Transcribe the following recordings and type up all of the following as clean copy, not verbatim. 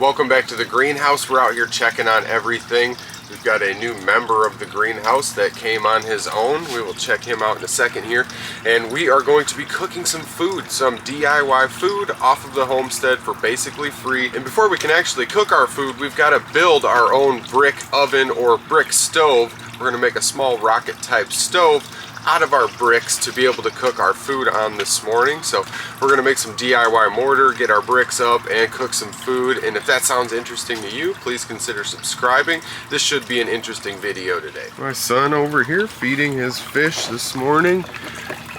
Welcome back to the greenhouse. We're out here checking on everything. We've got a new member of the greenhouse that came on his own. We will check him out in a second here. And we are going to be cooking some food, some DIY food off of the homestead for basically free. And before we can actually cook our food, we've got to build our own brick oven or brick stove. We're going to make a small rocket type stove out of our bricks to be able to cook our food on this morning. So we're going to make some DIY mortar, get our bricks up, and cook some food. And if that sounds interesting to you, please consider subscribing. This should be an interesting video today. My son over here feeding his fish this morning,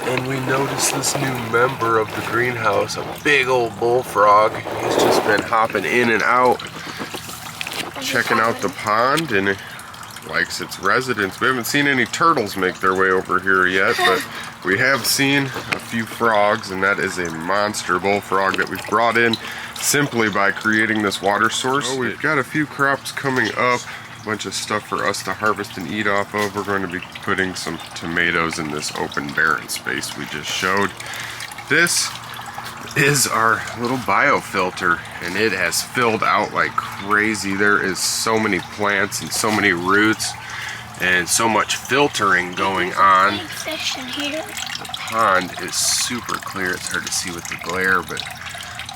and we noticed this new member of the greenhouse, a big old bullfrog. He's just been hopping in and out, checking out the pond, and likes its residents. We haven't seen any turtles make their way over here yet, but we have seen a few frogs, and that is a monster bullfrog that we've brought in simply by creating this water source. Oh, we've got a few crops coming up, a bunch of stuff for us to harvest and eat off of. We're going to be putting some tomatoes in this open barren space we just showed. This is our little biofilter, and it has filled out like crazy. There is so many plants and so many roots and so much filtering going on. Fish in here. The pond is super clear. It's hard to see with the glare, but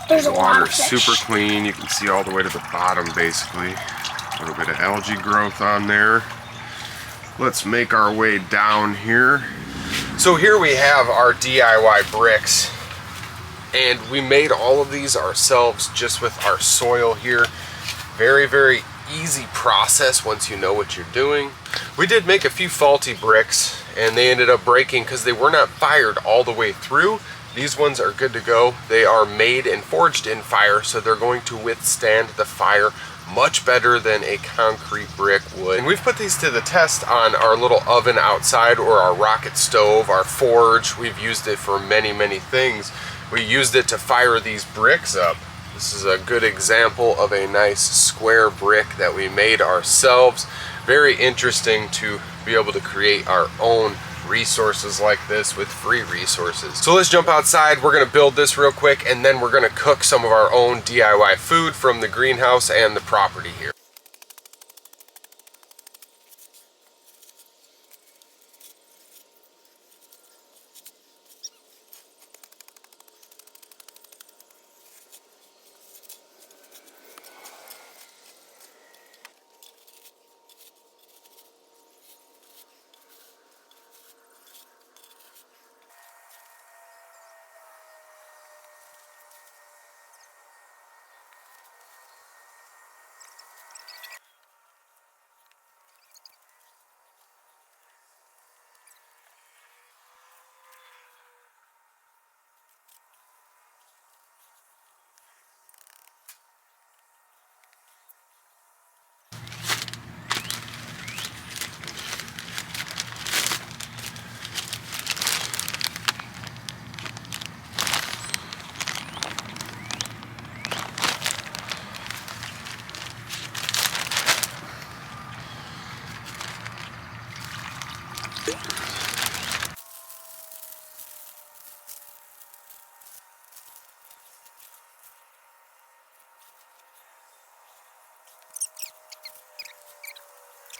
There's the a lot water of is fish. super clean. You can see all the way to the bottom basically. A little bit of algae growth on there. Let's make our way down here. So here we have our DIY bricks. And we made all of these ourselves just with our soil here. Very, very easy process once you know what you're doing. We did make a few faulty bricks, and they ended up breaking because they were not fired all the way through. These ones are good to go. They are made and forged in fire, so they're going to withstand the fire much better than a concrete brick would. And we've put these to the test on our little oven outside, or our rocket stove, our forge. We've used it for many, many things. We used it to fire these bricks up. This is a good example of a nice square brick that we made ourselves. Very interesting to be able to create our own resources like this with free resources. So let's jump outside. We're gonna build this real quick, and then we're gonna cook some of our own DIY food from the greenhouse and the property here.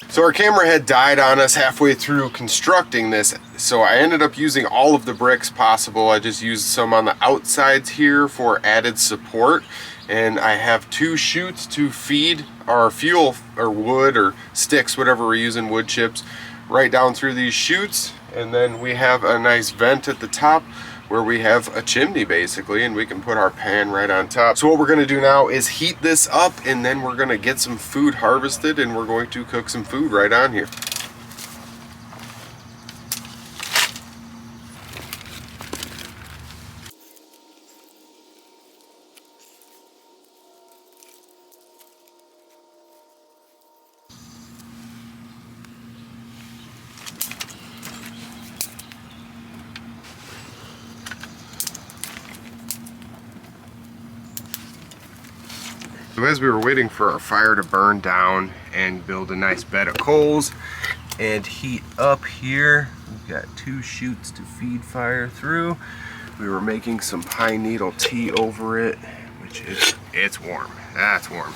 So our camera had died on us halfway through constructing this, so I ended up using all of the bricks possible. I just used some on the outsides here for added support, and I have two chutes to feed our fuel or wood or sticks, whatever we're using, wood chips, right down through these chutes. And then we have a nice vent at the top where we have a chimney basically, and we can put our pan right on top. So what we're gonna do now is heat this up, and then we're gonna get some food harvested, and we're going to cook some food right on here. So as we were waiting for our fire to burn down and build a nice bed of coals and heat up here, we've got two chutes to feed fire through. We were making some pine needle tea over it, which is It's warm. That's warm.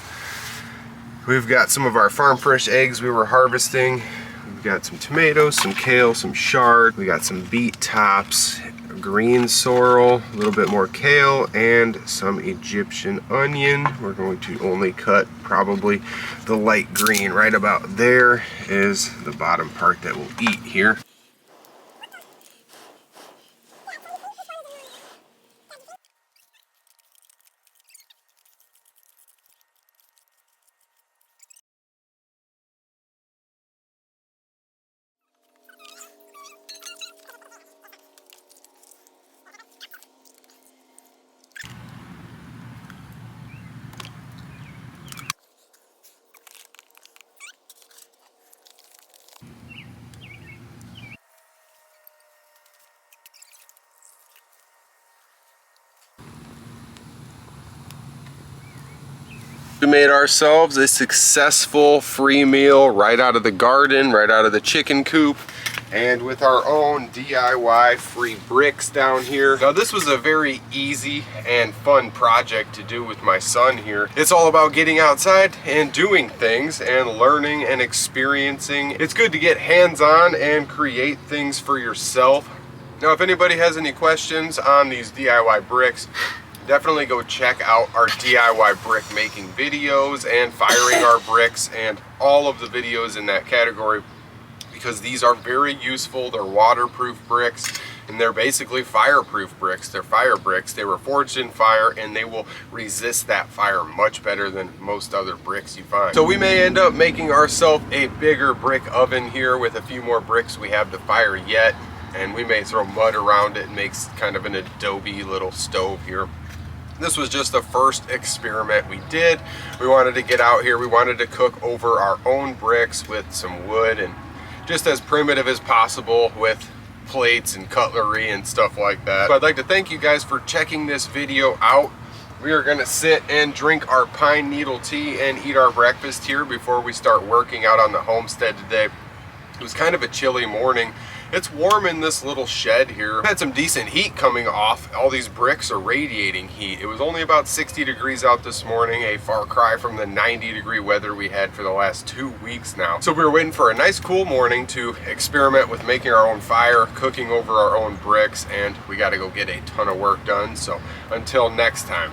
We've got some of our farm fresh eggs we were harvesting. We've got some tomatoes, some kale, some chard. We got some beet tops, green sorrel, a little bit more kale, and some Egyptian onion. We're going to only cut probably the light green. Right about there is the bottom part that we'll eat here. We made ourselves a successful free meal right out of the garden, right out of the chicken coop, and with our own DIY free bricks down here. Now this was a very easy and fun project to do with my son here. It's all about getting outside and doing things and learning and experiencing. It's good to get hands-on and create things for yourself. Now if anybody has any questions on these DIY bricks, definitely go check out our DIY brick making videos and firing our bricks and all of the videos in that category, because these are very useful. They're waterproof bricks and they're basically fireproof bricks. They're fire bricks. They were forged in fire and they will resist that fire much better than most other bricks you find. So we may end up making ourselves a bigger brick oven here with a few more bricks we have to fire yet, and we may throw mud around it and make kind of an adobe little stove here. This was just the first experiment we did. We wanted to get out here. We wanted to cook over our own bricks with some wood and just as primitive as possible with plates and cutlery and stuff like that. So I'd like to thank you guys for checking this video out. We are gonna sit and drink our pine needle tea and eat our breakfast here before we start working out on the homestead today. It was kind of a chilly morning. It's warm in this little shed here. Had some decent heat coming off. All these bricks are radiating heat. It was only about 60 degrees out this morning, a far cry from the 90-degree weather we had for the last 2 weeks now. So we were waiting for a nice cool morning to experiment with making our own fire, cooking over our own bricks, and we gotta go get a ton of work done. So until next time.